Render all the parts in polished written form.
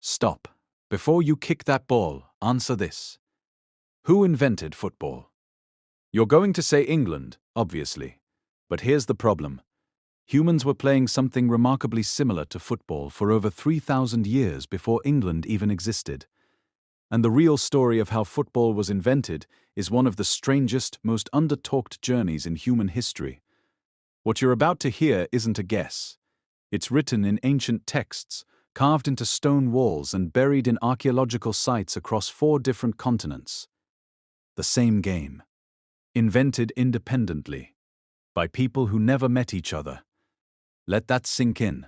Stop. Before you kick that ball, answer this. Who invented football? You're going to say England, obviously. But here's the problem. Humans were playing something remarkably similar to football for over 3,000 years before England even existed. And the real story of how football was invented is one of the strangest, most undertalked journeys in human history. What you're about to hear isn't a guess. It's written in ancient texts, carved into stone walls and buried in archaeological sites across 4 different continents. The same game. Invented independently. By people who never met each other. Let that sink in.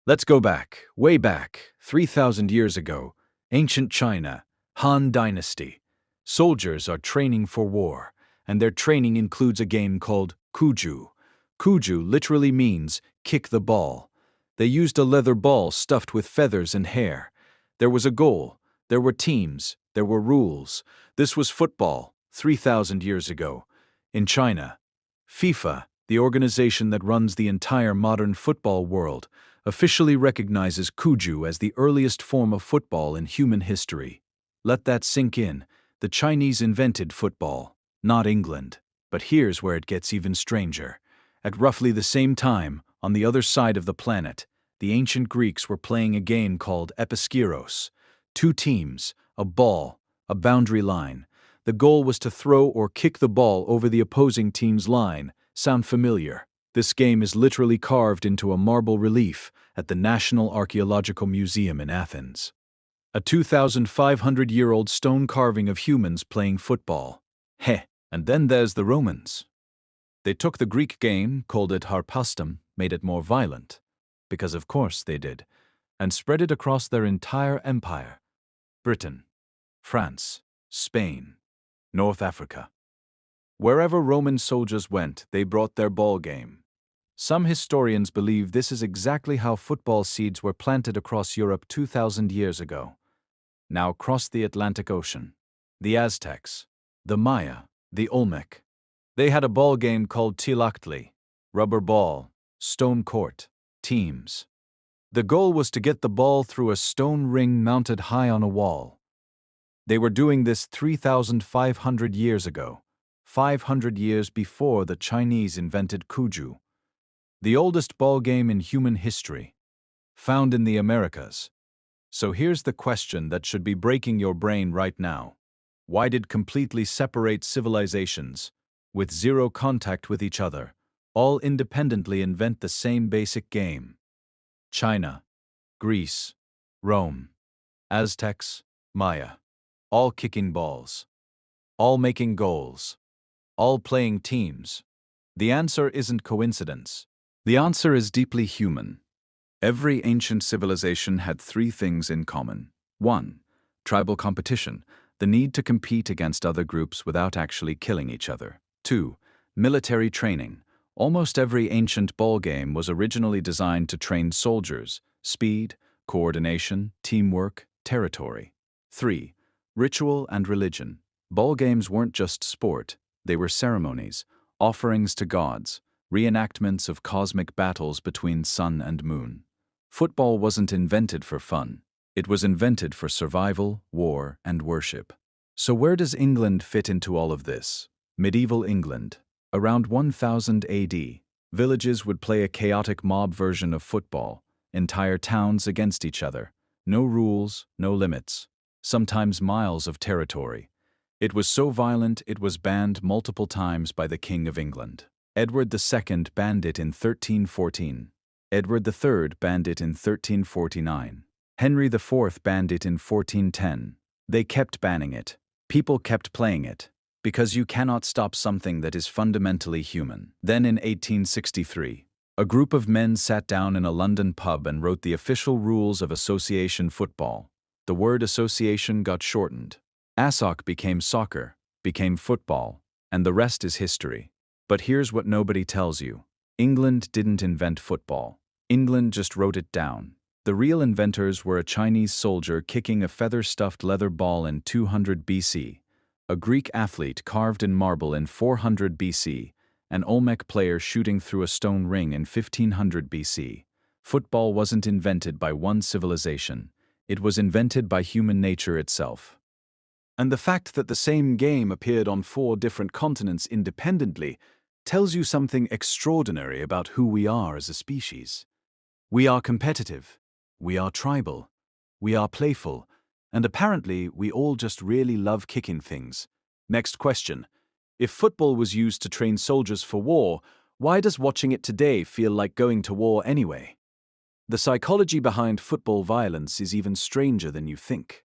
Let's go back, way back, 3,000 years ago, ancient China, Han Dynasty. Soldiers are training for war, and their training includes a game called Cuju. Cuju literally means kick the ball. They used a leather ball stuffed with feathers and hair. There was a goal, there were teams, there were rules. This was football, 3,000 years ago. In China, FIFA, the organization that runs the entire modern football world, officially recognizes Cuju as the earliest form of football in human history. Let that sink in. The Chinese invented football, not England. But here's where it gets even stranger. At roughly the same time, on the other side of the planet, the ancient Greeks were playing a game called Episkyros. 2 teams, a ball, a boundary line. The goal was to throw or kick the ball over the opposing team's line. Sound familiar? This game is literally carved into a marble relief at the National Archaeological Museum in Athens. A 2,500-year-old stone carving of humans playing football. Heh, and then there's the Romans. They took the Greek game, called it Harpastum, made it more violent, because of course they did, and spread it across their entire empire. Britain, France, Spain, North Africa. Wherever Roman soldiers went, they brought their ball game. Some historians believe this is exactly how football seeds were planted across Europe 2,000 years ago. Now cross the Atlantic Ocean. The Aztecs, the Maya, the Olmec. They had a ball game called tlachtli, rubber ball, stone court, teams. The goal was to get the ball through a stone ring mounted high on a wall. They were doing this 3,500 years ago, 500 years before the Chinese invented Cuju. The oldest ball game in human history, found in the Americas. So here's the question that should be breaking your brain right now. Why did completely separate civilizations, with zero contact with each other, all independently invent the same basic game? China, Greece, Rome, Aztecs, Maya, all kicking balls, all making goals, all playing teams. The answer isn't coincidence. The answer is deeply human. Every ancient civilization had 3 things in common. 1. Tribal competition, the need to compete against other groups without actually killing each other. 2. Military training. Almost every ancient ball game was originally designed to train soldiers, speed, coordination, teamwork, territory. 3. Ritual and religion. Ball games weren't just sport, they were ceremonies, offerings to gods, reenactments of cosmic battles between sun and moon. Football wasn't invented for fun. It was invented for survival, war, and worship. So where does England fit into all of this? Medieval England. Around 1000 AD, villages would play a chaotic mob version of football, entire towns against each other. No rules, no limits. Sometimes miles of territory. It was so violent it was banned multiple times by the King of England. Edward II banned it in 1314. Edward III banned it in 1349. Henry IV banned it in 1410. They kept banning it. People kept playing it. Because you cannot stop something that is fundamentally human. Then in 1863, a group of men sat down in a London pub and wrote the official rules of association football. The word association got shortened. ASOC became soccer, became football, and the rest is history. But here's what nobody tells you. England didn't invent football. England just wrote it down. The real inventors were a Chinese soldier kicking a feather-stuffed leather ball in 200 BC, a Greek athlete carved in marble in 400 BC, an Olmec player shooting through a stone ring in 1500 BC. Football wasn't invented by one civilization. It was invented by human nature itself. And the fact that the same game appeared on 4 different continents independently tells you something extraordinary about who we are as a species. We are competitive, we are tribal, we are playful, and apparently we all just really love kicking things. Next question. If football was used to train soldiers for war, why does watching it today feel like going to war anyway? The psychology behind football violence is even stranger than you think.